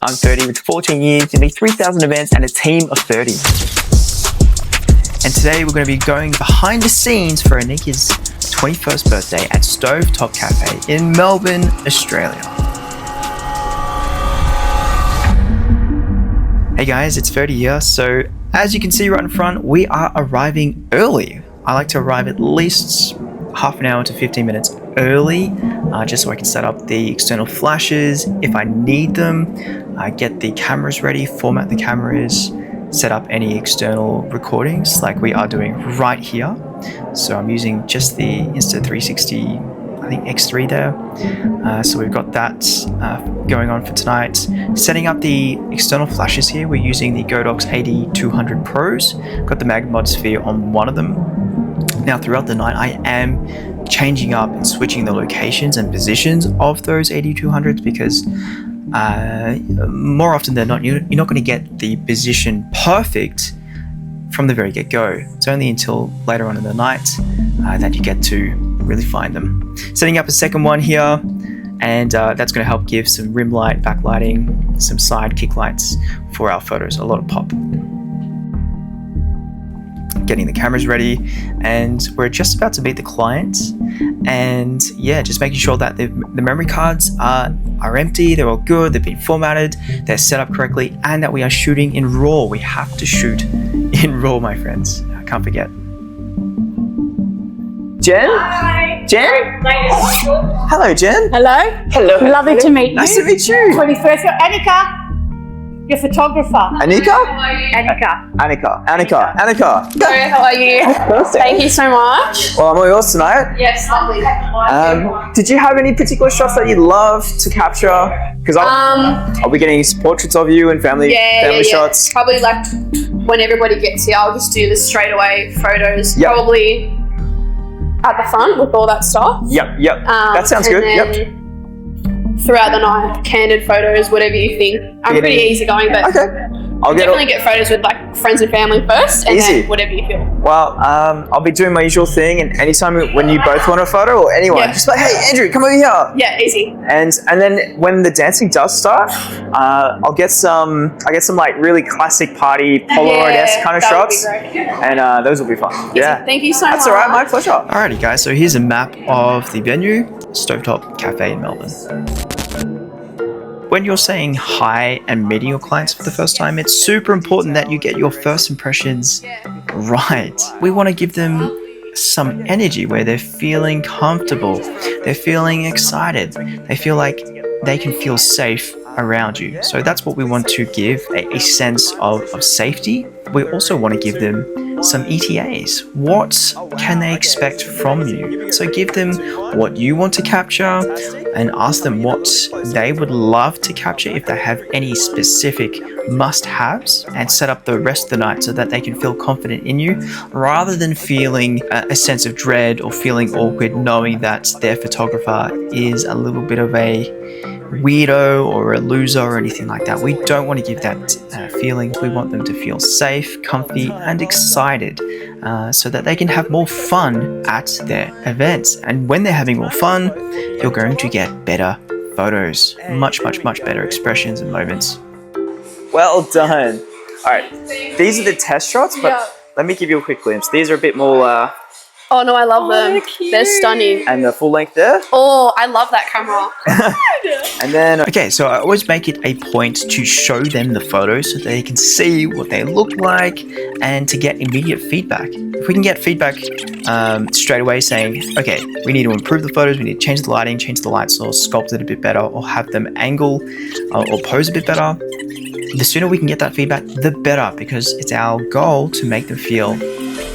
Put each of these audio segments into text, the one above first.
I'm Ferdi with 14 years, nearly 3,000 events and a team of 30. And today we're going to be going behind the scenes for Anika's 21st birthday at Stovetop Cafe in Melbourne, Australia. Hey guys, it's Ferdi here. So as you can see right in front, we are arriving early. I like to arrive at least half an hour to 15 minutes early, just so I can set up the external flashes if I need them, get the cameras ready, format the cameras, set up any external recordings like we are doing right here. So I'm using just the Insta360, I think X3 there. So we've got that going on for tonight. Setting up the external flashes here, we're using the Godox AD200 Pros. Got the Mag Sphere on one of them. Now throughout the night I am changing up and switching the locations and positions of those AD200s because more often than not you're not going to get the position perfect from the very get-go. It's only until later on in the night that you get to really find them. Setting up a second one here, and that's going to help give some rim light, backlighting, some side kick lights for our photos, a lot of pop. Getting the cameras ready, and we're just about to meet the client, and yeah, just making sure that the memory cards are empty, they're all good, they've been formatted, they're set up correctly, and that we are shooting in RAW. We have to shoot in RAW, my friends. I can't forget. Jen? Hi. Jen? Hello, Jen. Hello. Hello. Lovely to meet you. Nice to meet you. 21st. Anika, your photographer. Anika? Anika. Anika. Hello, how are you? Thank you so much. Well, I'm all yours tonight. Yes, lovely. Did you have any particular shots that you'd love to capture? Because I'll be getting portraits of you and family shots. Probably like when everybody gets here, I'll just do the straight away photos. Yep. Probably at the front with all that stuff. Yep. That sounds good. Yep. Throughout the night, candid photos, whatever you think. I'm pretty easygoing, but I'll definitely get photos with like friends and family first, and then whatever you feel. Well, I'll be doing my usual thing, and anytime when you both want a photo or anyone, just like, hey, Andrew, come over here. Yeah, easy. And then when the dancing does start, I'll get some like really classic party Polaroid-esque kind of shots, and those will be fun. Easy. Yeah, thank you so much. That's all right, my pleasure. Alrighty, guys. So here's a map of the venue, Stovetop Cafe in Melbourne. When you're saying hi and meeting your clients for the first time, it's super important that you get your first impressions right. We want to give them some energy where they're feeling comfortable, they're feeling excited, they feel like they can feel safe around you. So that's what we want to give, a sense of safety. We also want to give them some ETAs. What can they expect from you? So give them what you want to capture and ask them what they would love to capture if they have any specific must-haves, and set up the rest of the night so that they can feel confident in you rather than feeling a sense of dread or feeling awkward knowing that their photographer is a little bit of a weirdo or a loser or anything like that. We don't want to give that feeling. We want them to feel safe, comfy and excited so that they can have more fun at their events. And when they're having more fun, you're going to get better photos, much better expressions and moments. Well done. All right, these are the test shots, but let me give you a quick glimpse. These are a bit more oh no, I love them. They're stunning. And the full length there. Oh, I love that camera. And then, okay, so I always make it a point to show them the photos so they can see what they look like and to get immediate feedback. If we can get feedback straight away saying, okay, we need to improve the photos, we need to change the lighting, change the light source, sculpt it a bit better, or have them angle or pose a bit better, the sooner we can get that feedback, the better, because it's our goal to make them feel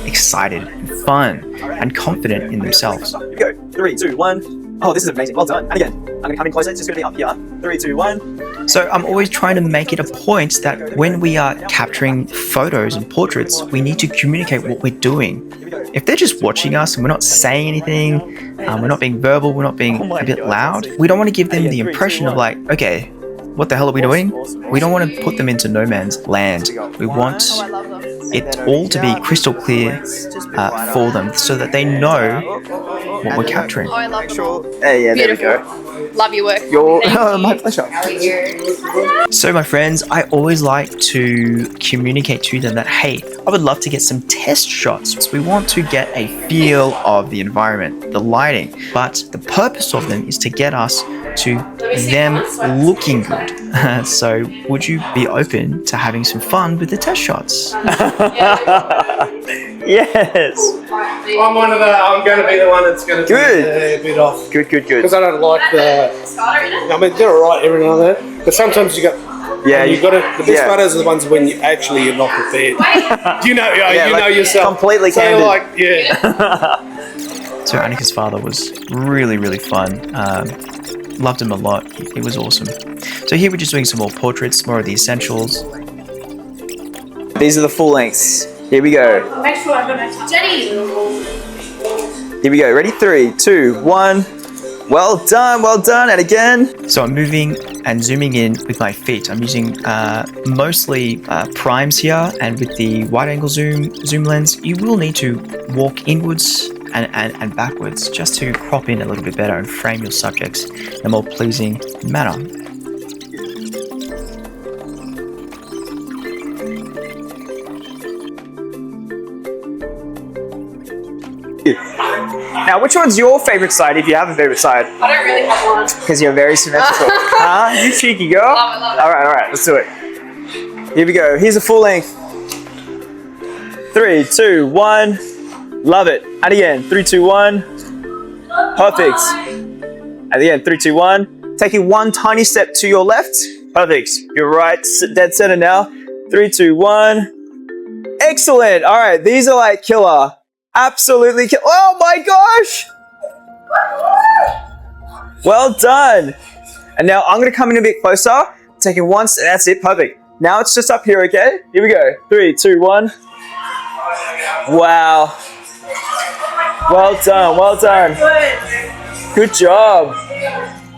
excited and fun and confident in themselves. Here we go. 3, 2, 1. Oh, this is amazing. Well done. And again, I'm going to come in closer. It's just going to be up here. 3, 2, 1. So I'm always trying to make it a point that when we are capturing photos and portraits, we need to communicate what we're doing. If they're just watching us and we're not saying anything, we're not being verbal, we're not being a bit loud, we don't want to give them the impression of like, okay, what the hell are we doing? We don't want to put them into no man's land. We want it all to be crystal clear for them so that they know what we're capturing. Oh, I love them all. Hey, yeah, Beautiful. there we go. Love your work. My pleasure. So my friends, I always like to communicate to them that, hey, I would love to get some test shots. We want to get a feel of the environment, the lighting, but the purpose of them is to get us to them looking good. So would you be open to having some fun with the test shots? Yes. I'm one of the. I'm going to be the one that's going to be a bit off. Good. Because I don't like the. I mean, they're alright every now and then, but sometimes you got. Yeah, you got to. The best photos are the ones when you actually are not prepared. You know, you know yourself. Completely so candid. like, yeah. So Anika's father was really fun. Loved him a lot. He was awesome. So here we're just doing some more portraits, more of the essentials. These are the full lengths. Here we go. Make sure I don't touch Jenny. Here we go. Ready? 3, 2, 1. Well done. And again. So I'm moving and zooming in with my feet. I'm using mostly primes here, and with the wide angle zoom lens, you will need to walk inwards and backwards just to crop in a little bit better and frame your subjects in a more pleasing manner. Now, which one's your favorite side, if you have a favorite side? I don't really have one. Because you're very symmetrical. Huh? You cheeky girl. Love it. All right, let's do it. Here we go. Here's a full length. 3, 2, 1. Love it. And again, 3, 2, 1. Perfect. And again, 3, 2, 1. Taking one tiny step to your left. Perfect. You're right. Dead center now. 3, 2, 1. Excellent. All right, these are like killer. Absolutely killer. Oh my gosh. Well done. And now I'm going to come in a bit closer. Taking one step. That's it. Perfect. Now it's just up here, okay? Here we go. 3, 2, 1. Wow. Well done. Good job.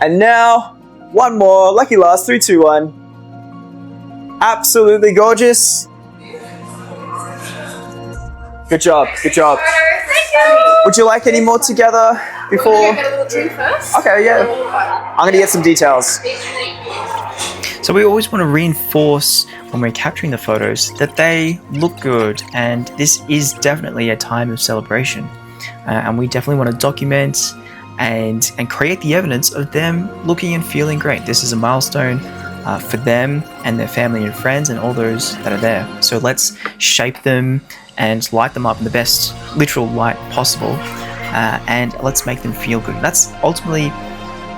And now, one more. Lucky last. 3, 2, 1. Absolutely gorgeous. Good job. Would you like any more together before? We're going to get a little tune first. Okay, yeah. I'm going to get some details. So we always want to reinforce when we're capturing the photos that they look good, and this is definitely a time of celebration. And we definitely want to document and create the evidence of them looking and feeling great. This is a milestone for them and their family and friends and all those that are there. So let's shape them and light them up in the best literal light possible, and let's make them feel good. That's ultimately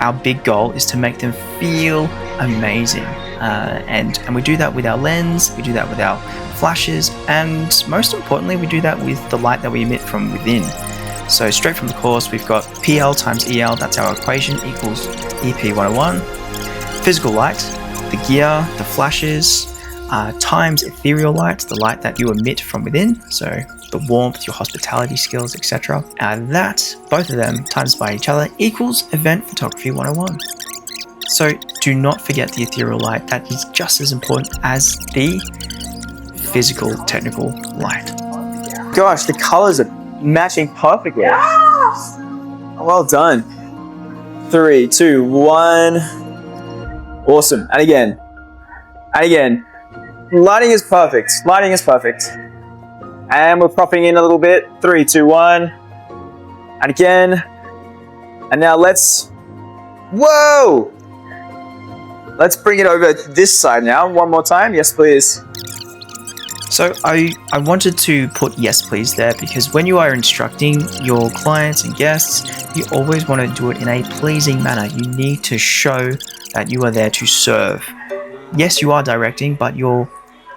our big goal, is to make them feel amazing, and we do that with our lens, we do that with our flashes, and most importantly we do that with the light that we emit from within. So straight from the course we've got PL times EL, that's our equation, equals EP101. Physical light, the gear, the flashes, times ethereal light, the light that you emit from within, so the warmth, your hospitality skills, etc. And that, both of them times by each other, equals event photography 101. So do not forget the ethereal light. That is just as important as the physical, technical light. Gosh, the colors are matching perfectly. Yes! Well done. 3, 2, 1. Awesome. And again. Lighting is perfect. And we're propping in a little bit. 3, 2, 1. And again. And now let's... Whoa! Let's bring it over this side now. One more time. Yes, please. So I wanted to put yes, please there, because when you are instructing your clients and guests, you always want to do it in a pleasing manner. You need to show that you are there to serve. Yes, you are directing, but you're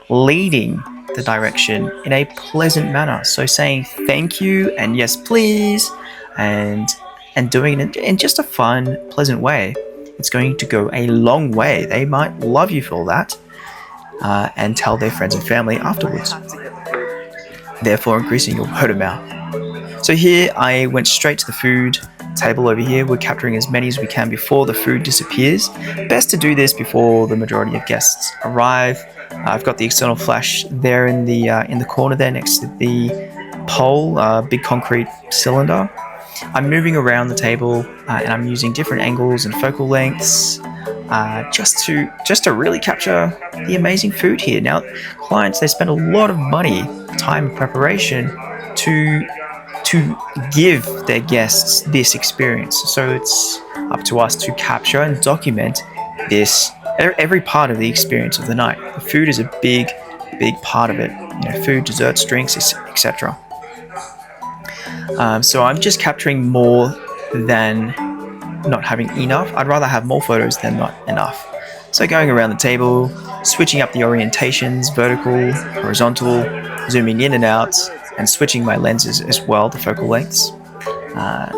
leading the direction in a pleasant manner. So saying thank you and yes please and doing it in just a fun, pleasant way, it's going to go a long way. They might love you for that, and tell their friends and family afterwards, therefore increasing your word of mouth. So here I went straight to the food table over here. We're capturing as many as we can before the food disappears. Best to do this before the majority of guests arrive. I've got the external flash there in the corner there next to the pole, big concrete cylinder. I'm moving around the table and I'm using different angles and focal lengths just to really capture the amazing food here. Now, clients, they spend a lot of money, time, and preparation to give their guests this experience. So it's up to us to capture and document this, every part of the experience of the night. The food is a big part of it. You know, food, desserts, drinks, etc. So I'm just capturing more than not having enough. I'd rather have more photos than not enough. So going around the table, switching up the orientations, vertical, horizontal, zooming in and out, and switching my lenses as well, the focal lengths.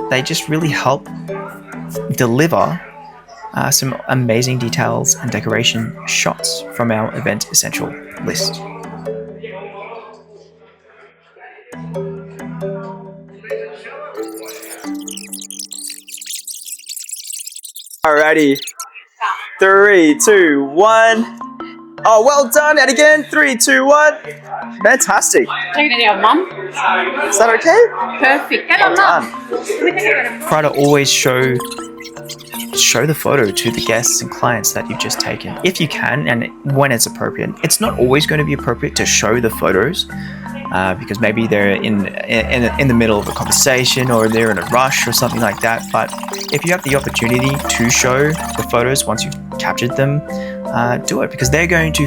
They just really help deliver some amazing details and decoration shots from our event essential list. Alrighty, 3, 2, 1. Oh, well done, and again, 3, 2, 1. Fantastic. Taking it out, Mum. Is that okay? Perfect. Get on, Mum. Try to always show the photo to the guests and clients that you've just taken, if you can, and when it's appropriate. It's not always going to be appropriate to show the photos because maybe they're in the middle of a conversation or they're in a rush or something like that. But if you have the opportunity to show the photos once you've captured them, do it, because they're going to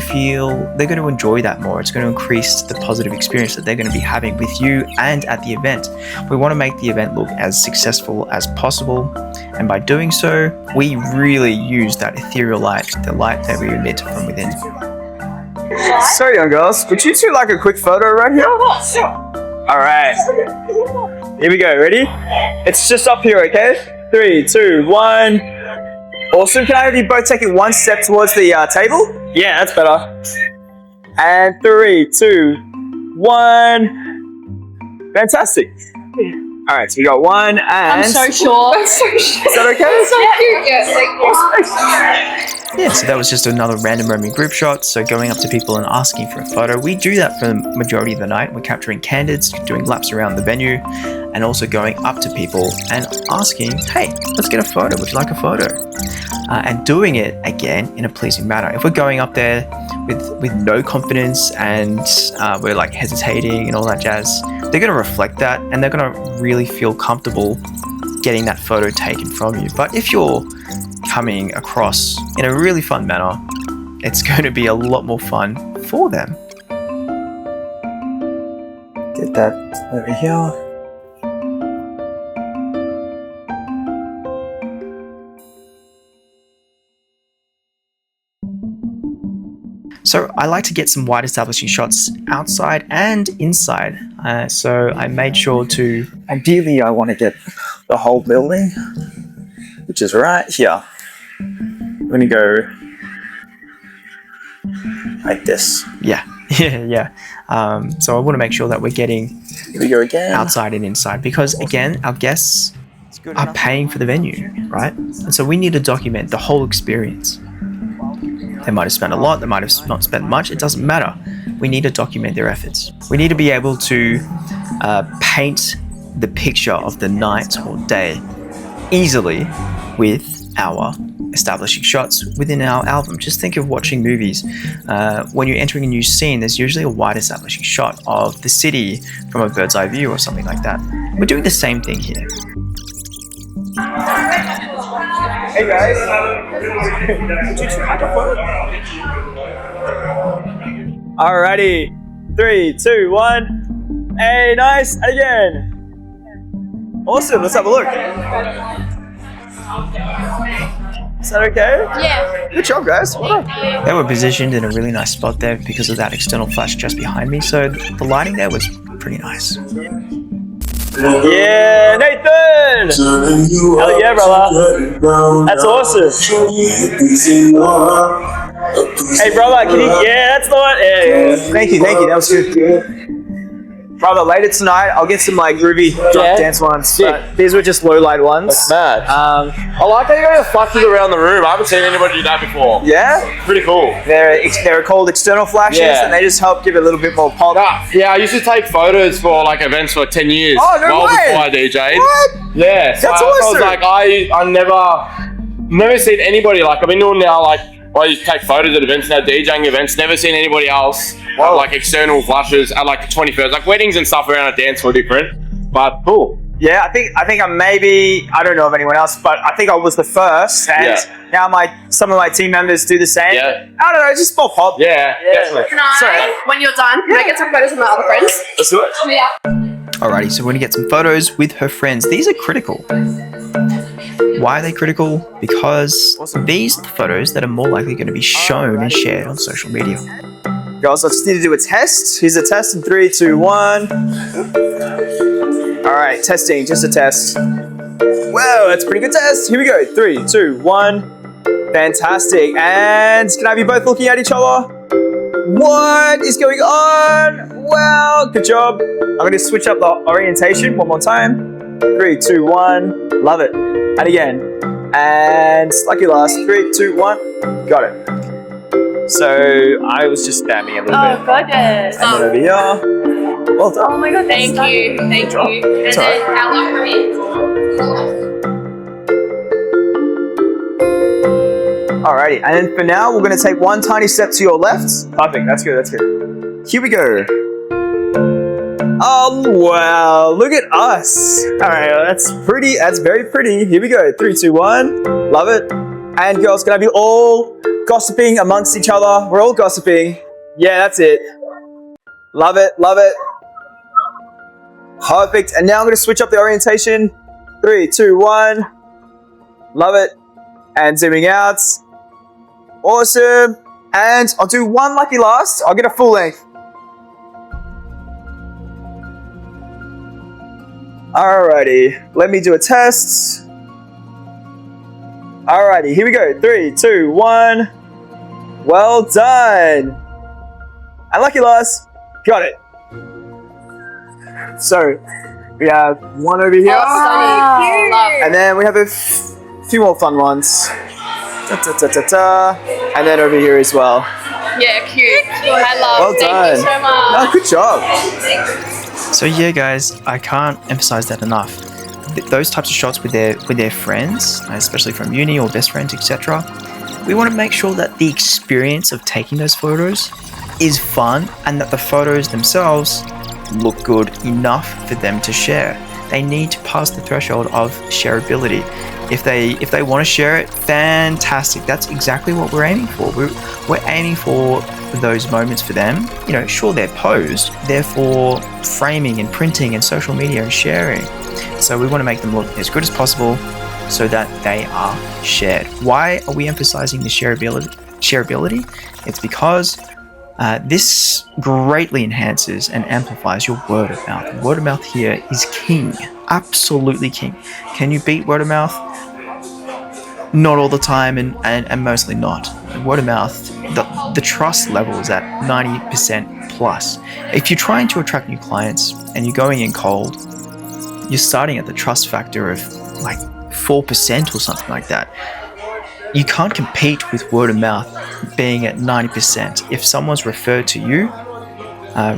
enjoy that more. It's going to increase the positive experience that they're going to be having with you and at the event. We want to make the event look as successful as possible, and by doing so, we really use that ethereal light, the light that we emit from within. So, young girls, would you two like a quick photo right here? Sure. Alright, here we go. Ready? It's just up here, okay? 3, 2, 1. Awesome. Can I have you both take it one step towards the table? Yeah, that's better. And 3, 2, 1. Fantastic. All right, so we got 1 and... I'm so short. I'm so short. Is that okay? So cute. Yeah, so that was just another random roaming group shot. So going up to people and asking for a photo. We do that for the majority of the night. We're capturing candids, doing laps around the venue, and also going up to people and asking, hey, let's get a photo. Would you like a photo? And doing it, again, in a pleasing manner. If we're going up there with no confidence and we're like hesitating and all that jazz, they're going to reflect that and they're going to really feel comfortable getting that photo taken from you. But if you're coming across in a really fun manner, it's going to be a lot more fun for them. Get that over here. So I like to get some wide establishing shots outside and inside. So I made sure to, ideally I want to get the whole building, which is right here. I'm going to go like this. Yeah. So I want to make sure that we're getting here we go again, outside and inside, because again, our guests are paying for the venue, right? And so we need to document the whole experience. They might have spent a lot, they might have not spent much, it doesn't matter. We need to document their efforts. We need to be able to paint the picture of the night or day easily with our establishing shots within our album. Just think of watching movies. When you're entering a new scene, there's usually a wide establishing shot of the city from a bird's eye view or something like that. We're doing the same thing here. Hey guys, alrighty, 3, 2, 1. Hey, nice, and again. Awesome, let's have a look. Is that okay? Yeah. Good job, guys. Well done. They were positioned in a really nice spot there because of that external flash just behind me, so the lighting there was pretty nice. Yeah, Nathan! Hell yeah, brother. That's awesome. Hey, brother, can you... Yeah, that's the one. Yeah. Thank you. That was good. Brother, later tonight, I'll get some like groovy drunk dance ones. But these were just low light ones. That's mad. I like how you guys flashes around the room. I haven't seen anybody do that before. Yeah? Pretty cool. They're called external flashes, and they just help give it a little bit more pop. Yeah, I used to take photos for like events for 10 years. Oh, no way. Before I DJ'd. What? Yeah. So That's I awesome. was like, I never seen anybody, like I've been doing now, like I used to take photos at events now, DJing events, never seen anybody else have like external flashes at like the 21st, like weddings and stuff around a dance floor different, but cool. Yeah, I think I'm maybe, I don't know of anyone else, but I think I was the first, and now some of my team members do the same. Yeah. I don't know, just more pop. Yeah, definitely. Can I, when you're done, can I get some photos of my other friends? Let's do it. Yeah. Alrighty, so we're gonna get some photos with her friends. These are critical. Why are they critical? Because these are the photos that are more likely going to be shown and shared on social media. Girls, I just need to do a test. Here's a test in 3, 2, 1. Alright, testing, just a test. Whoa, that's a pretty good test. Here we go. 3, 2, 1. Fantastic. And can I have you both looking at each other? What is going on? Well, good job. I'm going to switch up the orientation one more time. 3, 2, 1. Love it. And again. And lucky last. 3, 2, 1. Got it. So I was just spamming a little bit. Oh, gorgeous. And then over here. Well done. Oh my god, Thank you. Thank you. And It's then alright. how long for me? Alrighty. And then for now, we're going to take one tiny step to your left. Perfect. That's good. That's good. Here we go. Oh, wow. Look at us. All right. That's pretty. That's very pretty. Here we go. 3, 2, 1. Love it. And girls, can I be all gossiping amongst each other? We're all gossiping. Yeah, that's it. Love it. Love it. Perfect. And now I'm going to switch up the orientation. 3, 2, 1. Love it. And zooming out. Awesome. And I'll do one lucky last. I'll get a full length. Alrighty, let me do a test. Alrighty, here we go. 3, 2, 1. Well done. And lucky last. Got it. So, we have one over here. Oh, stunning. And then we have a few more fun ones. Ta-ta-ta-ta-ta. And then over here as well. Yeah, cute. I love. Well done. Thank you so much. Oh, good job. So yeah, guys, I can't emphasize that enough. Those types of shots with their friends, especially from uni or best friends, etc. We want to make sure that the experience of taking those photos is fun and that the photos themselves look good enough for them to share. They need to pass the threshold of shareability. If they want to share it, fantastic. That's exactly what we're aiming for. We're aiming for those moments for them. You know, sure, they're posed, therefore framing and printing and social media and sharing. So we want to make them look as good as possible so that they are shared. Why are we emphasizing the shareability? It's because this greatly enhances and amplifies your word of mouth. Word of mouth here is king, absolutely king. Can you beat word of mouth? Not all the time, and mostly not. Word of mouth, the trust level is at 90% plus. If you're trying to attract new clients and you're going in cold, you're starting at the trust factor of like 4% or something like that. You can't compete with word of mouth being at 90%. If someone's referred to you,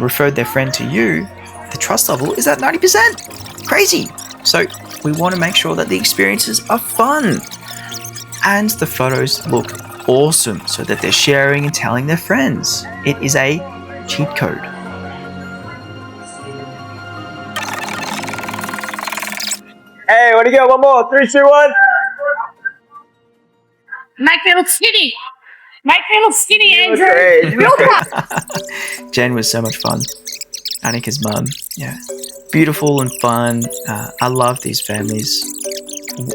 referred their friend to you, the trust level is at 90%. Crazy. So we want to make sure that the experiences are fun and the photos look awesome so that they're sharing and telling their friends. It is a cheat code. Hey, what do you got? One more. 3, 2, 1. Make me look skinny. Make me look skinny, Andrew. Great. Real cut. Jen was so much fun. Anika's mum, yeah, beautiful and fun. I love these families.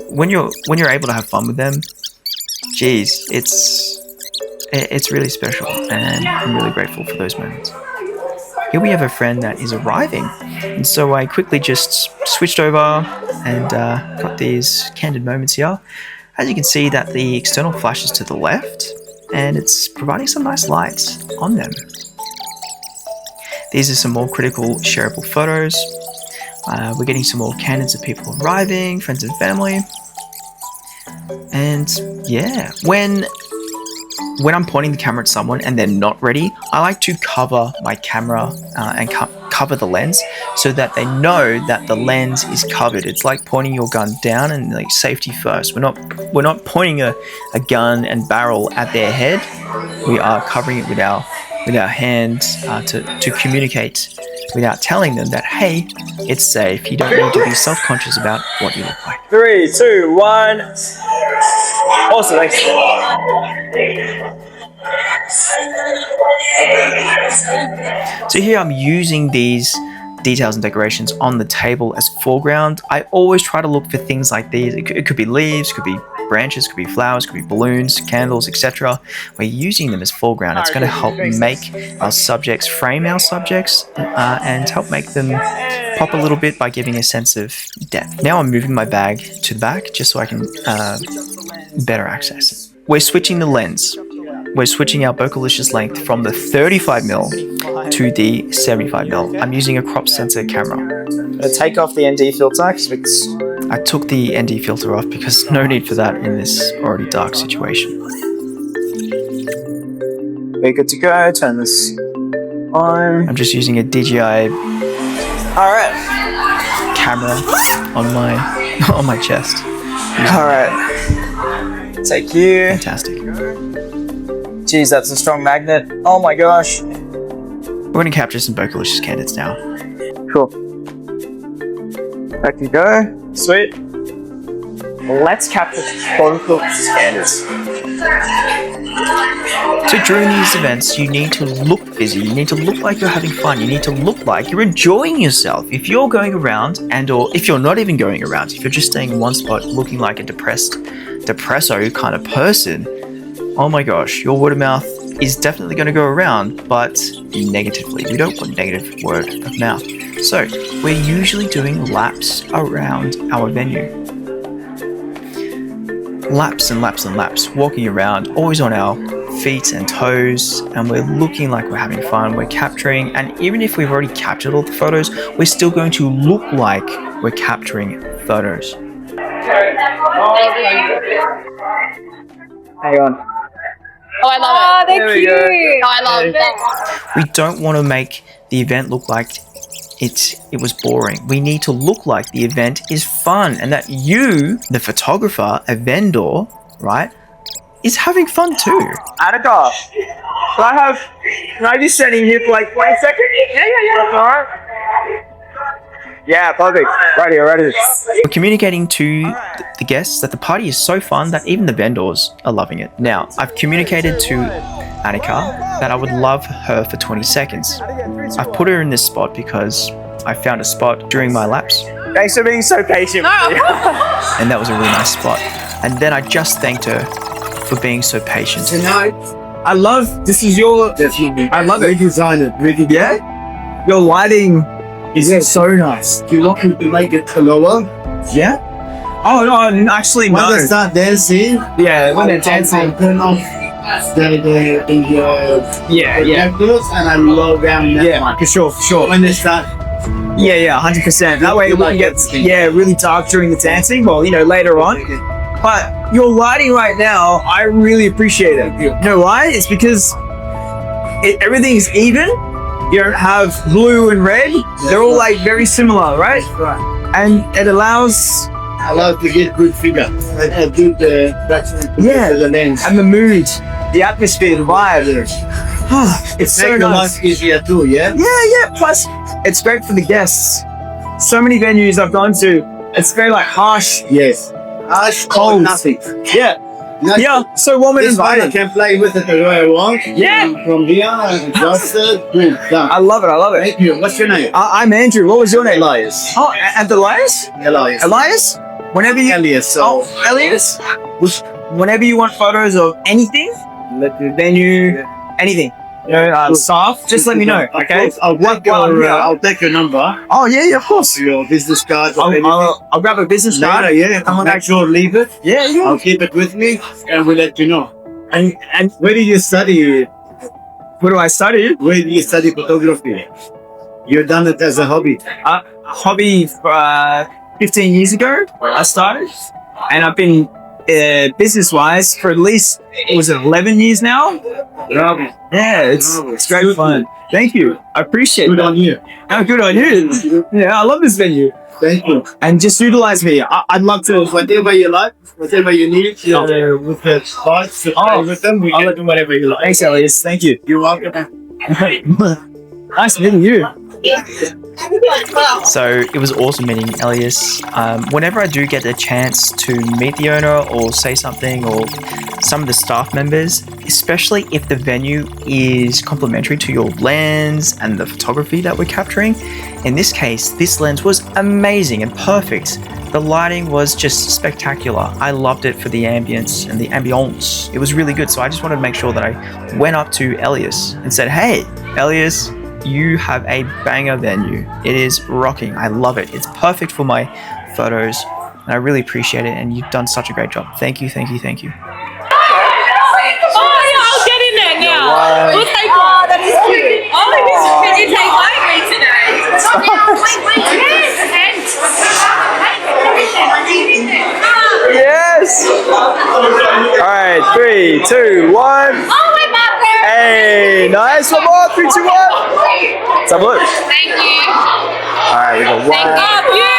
When you're able to have fun with them, geez, it's really special, and I'm really grateful for those moments. Here we have a friend that is arriving, and so I quickly just switched over and got these candid moments here. As you can see, that the external flash is to the left, and it's providing some nice lights on them. These are some more critical shareable photos. We're getting some more candids of people arriving, friends and family. And yeah, when I'm pointing the camera at someone and they're not ready, I like to cover my camera and cover the lens so that they know that the lens is covered. It's like pointing your gun down and like safety first. We're not pointing a gun and barrel at their head. We are covering it with our hand to communicate without telling them that, hey, it's safe. You don't need to be self-conscious about what you look like. 3, 2, 1. Awesome, thanks. So here I'm using these details and decorations on the table as foreground. I always try to look for things like these. It could be leaves, could be branches, could be flowers, could be balloons, candles, etc. We're using them as foreground. It's going to help make our subjects, frame our subjects, and help make them pop a little bit by giving a sense of depth. Now I'm moving my bag to the back just so I can better access it. We're switching the lens. We're switching our Bokehlicious length from the 35mm to the 75mm. I'm using a crop sensor camera. I'm going to take off the ND filter because I took the ND filter off because no need for that in this already dark situation. we're good to go. Turn this on. I'm just using a DJI Alright. camera on my chest. Alright. Take you. Fantastic. Jeez, that's a strong magnet. Oh my gosh. We're going to capture some Bokehlicious candids now. Cool. Back you go. Sweet. Let's capture Bokehlicious candids. So during these events, you need to look busy. You need to look like you're having fun. You need to look like you're enjoying yourself. If you're going around or if you're not even going around, if you're just staying in one spot looking like a depresso kind of person, oh my gosh, your word of mouth is definitely going to go around, but negatively. We don't want negative word of mouth. So we're usually doing laps around our venue. Laps and laps and laps, walking around, always on our feet and toes, and we're looking like we're having fun, we're capturing, and even if we've already captured all the photos, we're still going to look like we're capturing photos. Hang on. Oh, I love it. There we go. Oh, I love that. We don't want to make the event look like it was boring. We need to look like the event is fun and that you, the photographer, a vendor, right, is having fun too. Anika, can I just stand in here for like 20 seconds? Yeah. That's alright. Yeah, perfect. Right here. We're communicating to the guests that the party is so fun that even the vendors are loving it. Now, I've communicated to Anika that I would love her for 20 seconds. I've put her in this spot because I found a spot during my laps. Thanks for being so patient. And that was a really nice spot. And then I just thanked her for being so patient. Tonight, I love, this is your, I love it. Redesign it, really. Yeah? Your lighting is so nice. Do you want me to make it lower? Yeah? Oh, no, actually, When no. they start dancing, Yeah, when they're dancing. I turn off the projectors and I lower down that Yeah, one. for sure. When they start, Yeah, 100%. That way it wouldn't get, really dark during the dancing, well, later on. But your lighting right now, I really appreciate it. You know why? It's because everything's even. You don't have blue and red. They're all like very similar, right? right. And it allows, I love to get good figure. I do the the lens. and the mood, the atmosphere, the vibe. It's so Make the nice. life easier too, yeah? Yeah. Plus, it's great for the guests. So many venues I've gone to, it's very like harsh. Yes. Harsh, Cold. nothing. Yeah. Nothing. Yeah. So warm and This one I inviting. can play with it the way I want. Yeah. From here, adjusted, boom, done. I love it. Thank you. What's your name? I'm Andrew. What was your name? Elias. Oh, and Elias? Elias. Elias? Whenever you... Elias. So, Oh, Elias? Whenever you want photos of anything, the venue, anything, staff, just let me know, okay? I'll take your number, Oh, yeah, of course. your business card, or anything. I'll grab a business card. Later, yeah. I'll make sure leave it. Yeah. I'll keep it with me, and we'll let you know. And Where did you study? what do I study? Where did you study photography? You've done it as a hobby. Hobby 15 years ago I started, and I've been business-wise for at least, was it 11 years now? Bravo. Yeah, it's great fun. Thank you. I appreciate Good that. on you. Oh, good on you. Yeah, I love this venue. Thank you. And just utilize me. I'd love to. Whatever you like, whatever you need, with the thoughts, with them, we can do whatever you like. Thanks, Elias. Thank you. You're welcome. Nice meeting you. So it was awesome meeting Elias. Whenever I do get the chance to meet the owner or say something, or some of the staff members, especially if the venue is complementary to your lens and the photography that we're capturing. In this case, this lens was amazing and perfect. The lighting was just spectacular. I loved it for the ambience and the ambience. It was really good. So I just wanted to make sure that I went up to Elias and said, "Hey, Elias, you have a banger venue. It is rocking. I love it. It's perfect for my photos. And I really appreciate it. And you've done such a great job. Thank you, thank you, thank you." Oh, yeah, I'll get in there now. We'll take one. That is cute. Oh, can you take my today? Yes. All right, 3, 2, 1. Oh, my mother. Hey, nice. One more. 3, 2, 1. Let's have a look. Thank you. All right, we got one. Oh, beautiful.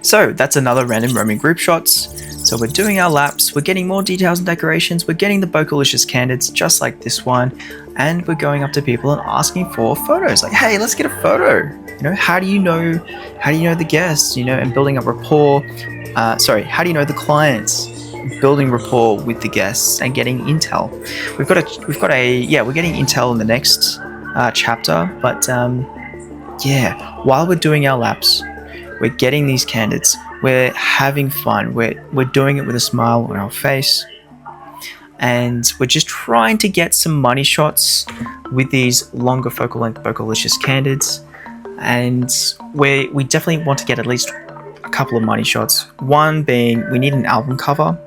So that's another random roaming group shots. So we're doing our laps, we're getting more details and decorations, we're getting the Bokehlicious Candids just like this one, and we're going up to people and asking for photos. Like, hey, let's get a photo. You know, how do you know the guests, you know, and building up rapport. How do you know the clients? Building rapport with the guests and getting intel. We're getting intel in the next chapter, but while we're doing our laps, we're getting these Candids. We're having fun. We're doing it with a smile on our face, and we're just trying to get some money shots with these longer focal length Bokehlicious Candids. And we definitely want to get at least a couple of money shots. One being we need an album cover,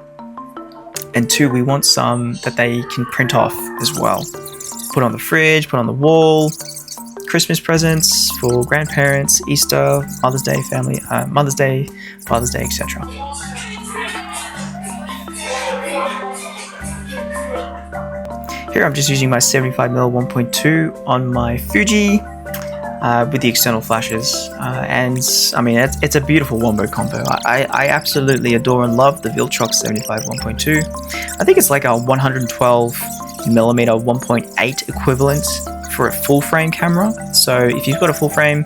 and two, we want some that they can print off as well. Put on the fridge, put on the wall. Christmas presents for grandparents, Easter, Mother's Day, family, Mother's Day, Father's Day, etc. Here I'm just using my 75mm 1.2 on my Fuji with the external flashes, and I mean it's a beautiful wombo combo. I absolutely adore and love the Viltrox 75 1.2. I think it's like a 112mm 1.8 equivalent for a full frame camera. So if you've got a full frame,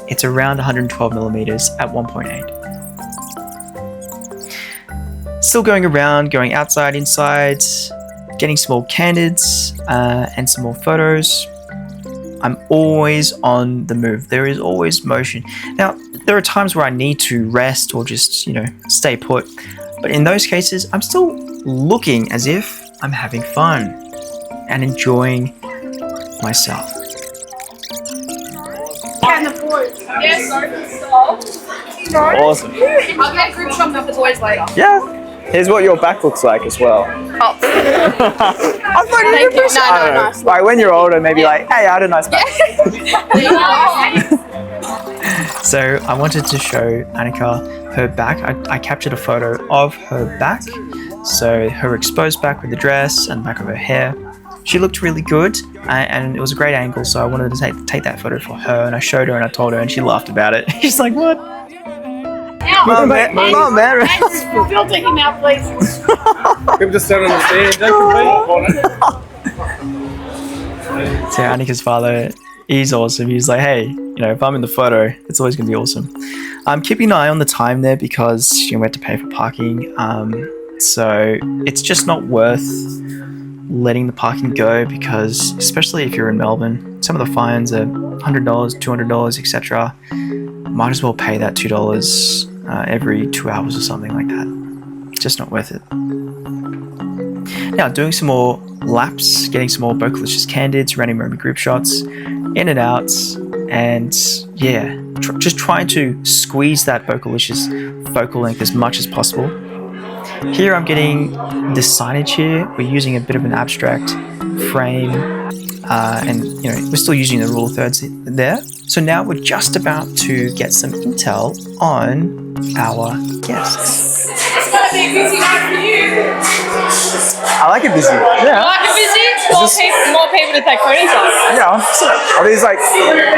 it's around 112mm at 1.8. Still going around, going outside, inside, getting some more Candids and some more photos. I'm always on the move. There is always motion. Now, there are times where I need to rest or just, you know, stay put. But in those cases, I'm still looking as if I'm having fun and enjoying myself. And the boys. Yes, Awesome. I'll get a group shot of the boys later. Yeah. Here's what your back looks like as well. Oh. I'm like, Thank you. I don't know. Nice. Like when you're older, maybe like, hey, I had a nice back. So I wanted to show Anika her back. I captured a photo of her back. So her exposed back with the dress and the back of her hair. She looked really good, and it was a great angle, so I wanted to take that photo for her, and I showed her and I told her, and she laughed about it. She's like, "What? Mom, man. Filter him out, please. People just don't understand. So Anika's father, he's awesome. He's like, hey, you know, if I'm in the photo, it's always going to be awesome. I'm keeping an eye on the time there because you have to pay for parking. So it's just not worth letting the parking go, because especially if you're in Melbourne, some of the fines are $100, $200, etc. Might as well pay that $2 every 2 hours or something like that. It's just not worth it. Now, doing some more laps, getting some more Bokehlicious Candids, random moment group shots, in and out, and yeah, just trying to squeeze that Bokehlicious focal length as much as possible. Here I'm getting the signage here. We're using a bit of an abstract frame and you know we're still using the rule of thirds there. So now we're just about to get some intel on our guests. It's gonna be a busy night for you. I like it busy. Yeah. Like a busy? More people to take photos of. Yeah. Are these like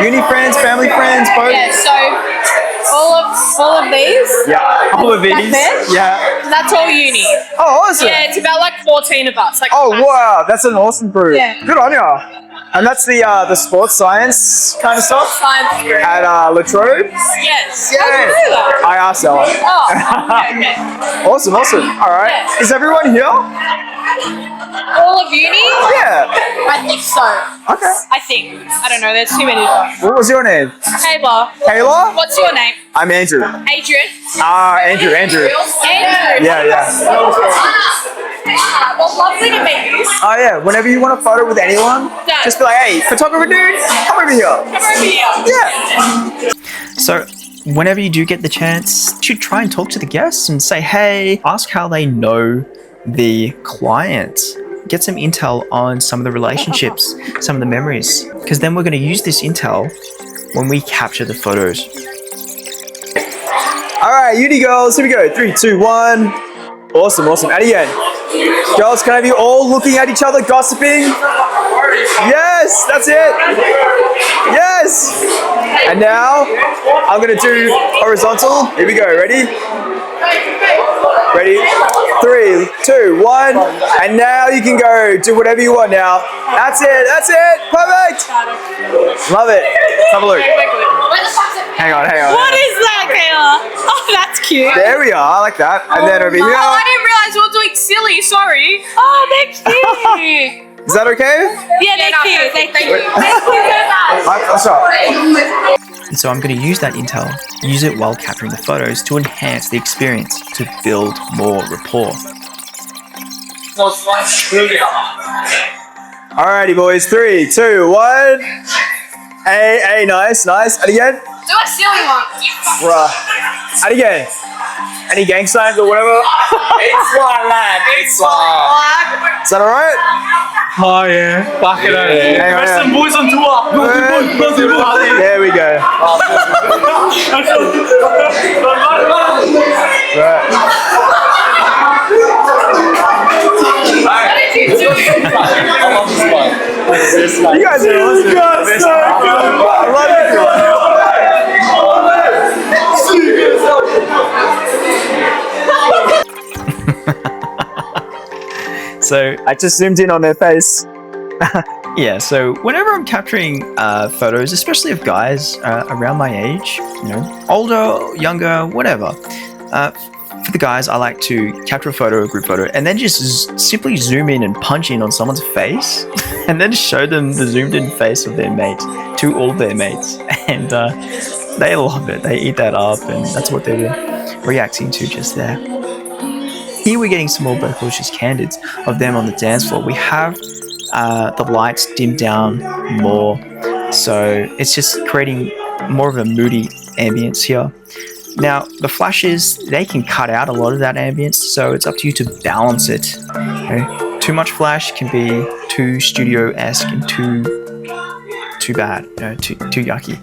uni friends, family friends, both? Yeah, so all of these, Yeah. All of these. Back there? Yeah. that's all uni. Oh, awesome. Yeah, it's about like 14 of us. Like Oh wow, that's an awesome group. Yeah. Good on ya. And that's the sports science kind of stuff Science group. at Latrobe. Yes. Yeah. How do you know that? I asked Ella. Oh, okay. Awesome. All right. Yeah. Is everyone here? All of uni? Yeah. I think so. Okay. I think. I don't know, there's too many of us. What was your name? Kayla. Kayla? What's your name? I'm Andrew. Adrian. Andrew. Andrew. Yeah. Well, lovely to meet you. Oh yeah. Whenever you want a photo with anyone, Done. just be like, hey, photographer dude, come over here. Come over here. Yeah. So whenever you do get the chance, you should try and talk to the guests and say, hey, ask how they know the client. Get some intel on some of the relationships, some of the memories, because then we're going to use this intel when we capture the photos. All right, uni girls, here we go. 3, 2, 1. Awesome. And again, girls, can I have you all looking at each other, gossiping? Yes, that's it. Yes. And now I'm gonna do horizontal. Here we go. Ready? 3, 2, 1. And now you can go do whatever you want now. That's it. Perfect. Love it. Let's have a look. Hang on. What is that, Kayla? Oh, that's cute. There we are. I like that. And then over here. Oh, I didn't realize we were doing silly. Sorry. Oh, they're cute. Is that okay? Yeah, they're cute. They're cute. That's right. And so I'm going to use that intel, use it while capturing the photos to enhance the experience, to build more rapport. Alrighty, boys. 3, 2, 1. Hey, nice. And again. Do a silly one. Bruh. And again. Any gang signs or whatever? It's one, lad. It's one. Is that alright? Oh yeah. Fuck it out. Hang on, Some boys on tour. There we go. Right. You guys are awesome. I love So I just zoomed in on their face. yeah, so whenever I'm capturing photos, especially of guys around my age, you know, older, younger, whatever, for the guys, I like to capture a photo, a group photo, and then just simply zoom in and punch in on someone's face, and then show them the zoomed in face of their mate to all their mates, and they love it. They eat that up, and that's what they were reacting to just there. Here we're getting some more Bokehlicious Candids of them on the dance floor. We have the lights dimmed down more, so it's just creating more of a moody ambience here. Now, the flashes, they can cut out a lot of that ambience, so it's up to you to balance it. Okay? Too much flash can be too studio-esque and too bad, you know, too yucky.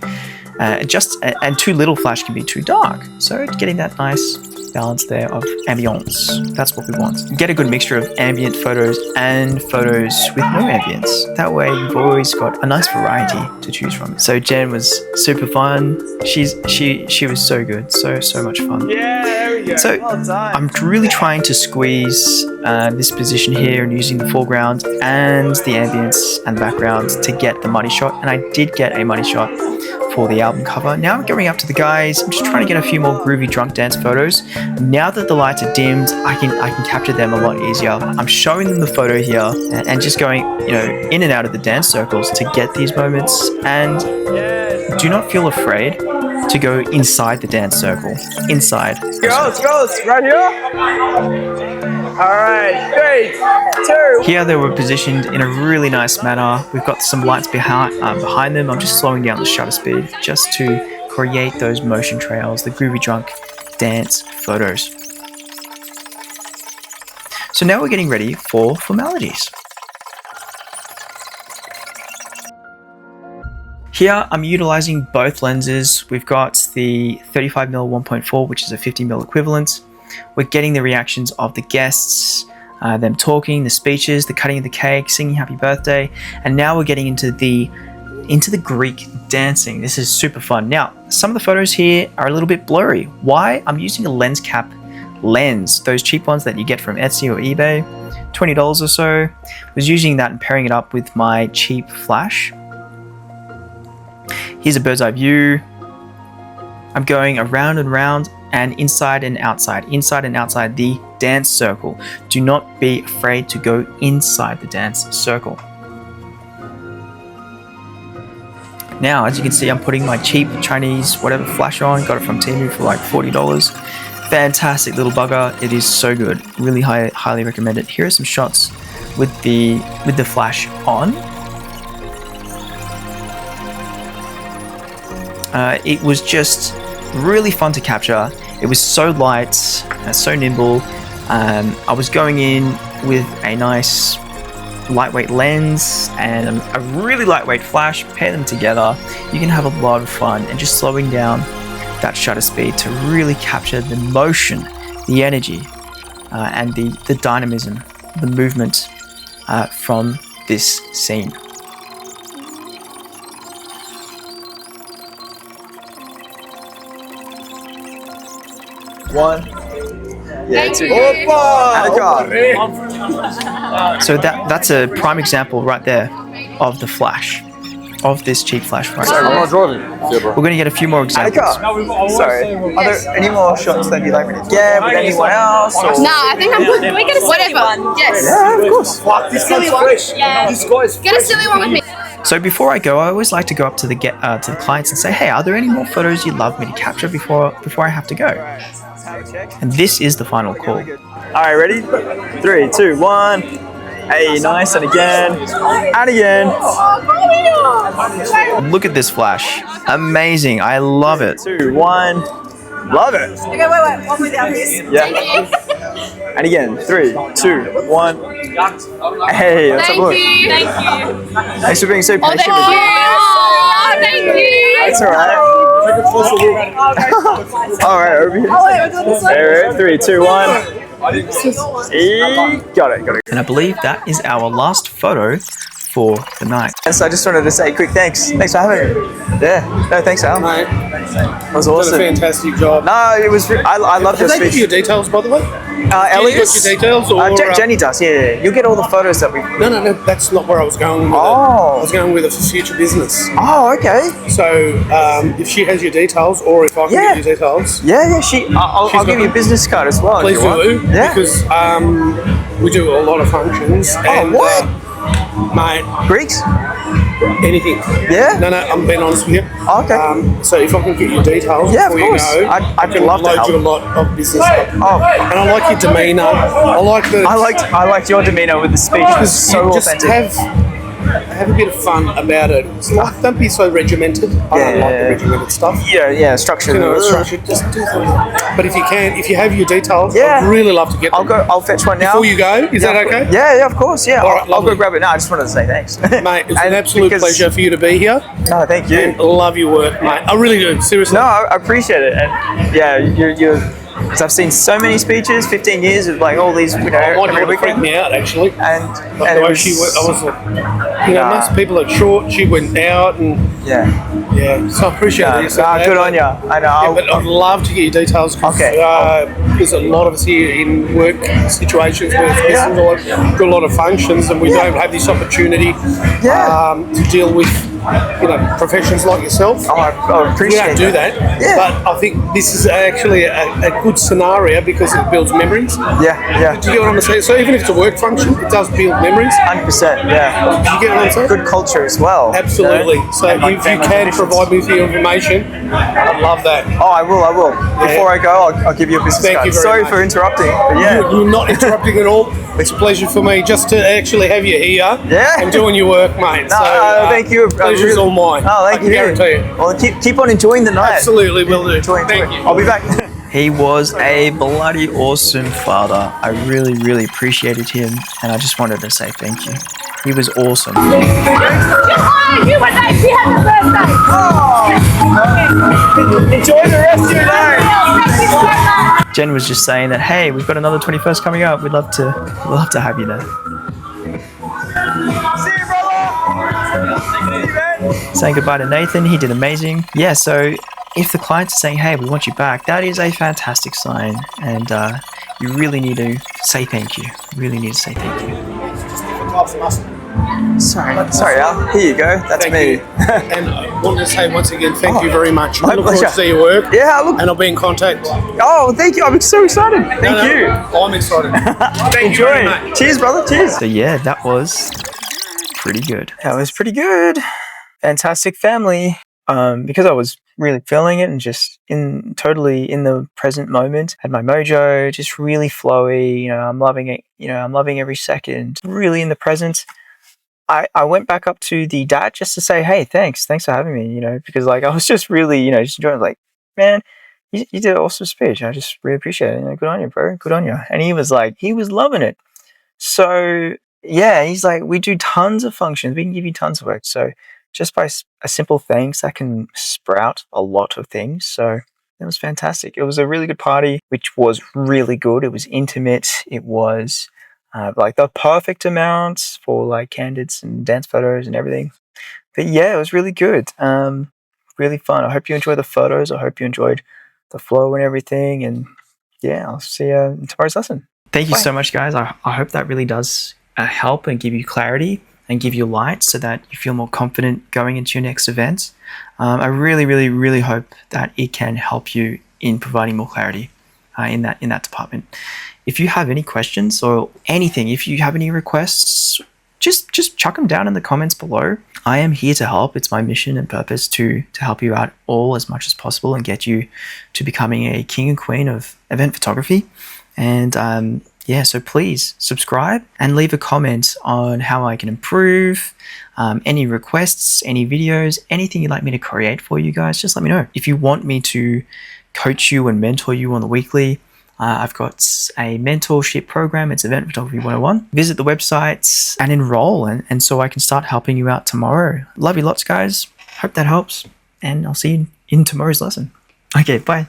And too little flash can be too dark. So getting that nice balance there of ambience, that's what we want. Get a good mixture of ambient photos and photos with no ambience. That way you've always got a nice variety to choose from. So Jen was super fun. She was so good, so much fun. Yeah, there we go. So well done. I'm really trying to squeeze this position here and using the foreground and the ambience and the background to get the money shot, and I did get a money shot for the album cover. Now I'm going up to the guys. I'm just trying to get a few more groovy drunk dance photos. Now that the lights are dimmed, I can capture them a lot easier. I'm showing them the photo here and just going, you know, in and out of the dance circles to get these moments. And do not feel afraid to go inside the dance circle. Inside. Girls, right here. All right, 3, 2. Here they were positioned in a really nice manner. We've got some lights behind them. I'm just slowing down the shutter speed just to create those motion trails, the groovy drunk dance photos. So now we're getting ready for formalities. Here I'm utilizing both lenses. We've got the 35mm 1.4, which is a 50mm equivalent. We're getting the reactions of the guests, them talking, the speeches, the cutting of the cake, singing happy birthday, and now we're getting into the Greek dancing. This is super fun. Now, some of the photos here are a little bit blurry. Why? I'm using a lens cap lens, those cheap ones that you get from Etsy or eBay, $20 or so. I was using that and pairing it up with my cheap flash. Here's a bird's eye view. I'm going around and round and inside and outside the dance circle. Do not be afraid to go inside the dance circle. Now, as you can see, I'm putting my cheap Chinese whatever flash on. Got it from Temu for like $40. Fantastic little bugger. It is so good. Really highly recommend it. Here are some shots with the flash on. It was just really fun to capture. It was so light, so nimble. I was going in with a nice lightweight lens and a really lightweight flash. Pair them together, you can have a lot of fun, and just slowing down that shutter speed to really capture the motion, the energy, and the dynamism, the movement from this scene. One. Yeah, two. Anika. So that's a prime example right there of the flash, of this cheap flash right here. We're going to get a few more examples. Anika. Sorry. Are there any more shots that you'd like me to get with anyone else? Or? Nah, I think I'm good. Can we get a whatever? Yes. Yeah, of course. This silly one. Yeah. Get a silly one with me. So before I go, I always like to go up to the clients and say, hey, are there any more photos you'd love me to capture before I have to go? And this is the final call. Alright, ready? 3, 2, 1. Hey, nice, and again. And again. Look at this flash. Amazing. I love it. 2, 1. Love it. Okay, wait. One more down, please. Yeah. And again, 3, 2, 1. Hey, let's have a look. Thank you. Thanks for being so patient with me. Oh, thank you. That's alright. Alright, over here. Oh, wait, we're doing this one? Alright, 3, 2, 1. Got it. And I believe that is our last photo for the night. And so I just wanted to say a quick thanks. Thanks for having me. Yeah. No, thanks, Al. Mate, That was done a awesome. fantastic job. No, it was. I loved your Did they give speech. you your details, by the way? Elias. Got your details, or Jenny does. Yeah. You'll get all the photos that we. No, that's not where I was going with it. Oh. I was going with it for future business. Oh, okay. So, if she has your details, or if I can Yeah. get your details, Yeah. I'll got give you a them. business card as well. if please you want. do. Yeah. Because we do a lot of functions. And, what? mate, Greeks. anything. Yeah? No, I'm being honest with you. Okay. So if I can get your details Yeah, of before course. you go, I'd I can love to load help. you a lot of business stuff. Oh, And I like your demeanour. I I liked your demeanor with the speech. It was so just authentic. have a bit of fun about it. It's like, don't be so regimented. I don't like the regimented stuff. Yeah. Structure. You know, structured. Just do something. But if you have your details, Yeah. I'd really love to get them. I'll fetch one now. Before you go, is that okay? Yeah, of course. Yeah. All right, I'll go lovely. grab it now. I just wanted to say thanks. Mate, it's an And absolute because- pleasure for you to be here. No, thank you. And love your work, mate. I really do. Seriously. No, I appreciate it. And yeah, you're because I've seen so many speeches, 15 years of like all these, I might every want to freak weekend. me out actually. And Like it the way was, she went, I was like, most people are short. She went out, and yeah. so I appreciate it. Good on you. I know. Yeah, but I'd love to get your details. Okay. There's a lot of us here in work situations where it's business, got a lot of functions, and we don't have this opportunity to deal with, professions like yourself. I We appreciate don't do that. Yeah. But I think this is actually a good scenario because it builds memories. Yeah. Do you get what I'm saying? So even if it's a work function, it does build memories. 100%. Yeah. Do you get what I'm saying? Good culture as well. Absolutely. You know? So And, like, if you family can traditions. provide me with the information, I'd love that. Oh, I will. Before I go, I'll give you a business Thank card. you very Sorry much. for interrupting. But yeah. You're not interrupting at all. It's a pleasure for me just to actually have you here and doing your work, mate. No, thank you. Pleasure's all mine. Oh, thank I can you. guarantee it. Well, keep on enjoying the night. Absolutely will do. Enjoy. Thank you. I'll be back. He was a bloody awesome father. I really, really appreciated him, and I just wanted to say thank you. He was awesome. You were nice. She had the birthday. Enjoy the rest of your day. Thank you so much. Jen was just saying that, hey, we've got another 21st coming up. We'd love to have you there. See you, brother. See you, man. Saying goodbye to Nathan. He did amazing. Yeah, so if the clients are saying, hey, we want you back, that is a fantastic sign. And you really need to say thank you. Really need to say thank you. Sorry, Al. Here you go. That's Thank me. you. And I want to say once again, thank you very much. my I look forward to pleasure. see your work. Yeah, look. And I'll be in contact. Oh, thank you. I'm so excited. Thank you. I'm excited. Thank you Enjoy. very much. Cheers, brother. Cheers. So yeah, that was pretty good. That was pretty good. Fantastic family. Because I was really feeling it and just totally in the present moment, had my mojo, just really flowy. I'm loving it. I'm loving every second. Really in the present. I went back up to the dad just to say, hey, thanks for having me. Because like I was just really, just enjoying. Like, man, you did an awesome speech. I just really appreciate it. Good on you, bro. Good on you. And he was loving it. So yeah, he's like, we do tons of functions. We can give you tons of work. So just by a simple thanks, that can sprout a lot of things. So it was fantastic. It was a really good party, which was really good. It was intimate. It was like the perfect amount for like candids and dance photos and everything. But yeah, it was really good. Really fun. I hope you enjoyed the photos. I hope you enjoyed the flow and everything. And yeah, I'll see you in tomorrow's lesson. Thank you Bye. so much, guys. I hope that really does help and give you clarity and give you light so that you feel more confident going into your next event. I really, really, really hope that it can help you in providing more clarity in that department. If you have any questions or anything, if you have any requests, just chuck them down in the comments below. I am here to help. It's my mission and purpose to help you out all as much as possible and get you to becoming a king and queen of event photography. And yeah, so please subscribe and leave a comment on how I can improve, any requests, any videos, anything you'd like me to create for you guys, just let me know. If you want me to coach you and mentor you on the weekly, I've got a mentorship program. It's Event Photography 101. Visit the website and enroll, and so I can start helping you out tomorrow. Love you lots, guys. Hope that helps, and I'll see you in tomorrow's lesson. Okay, bye.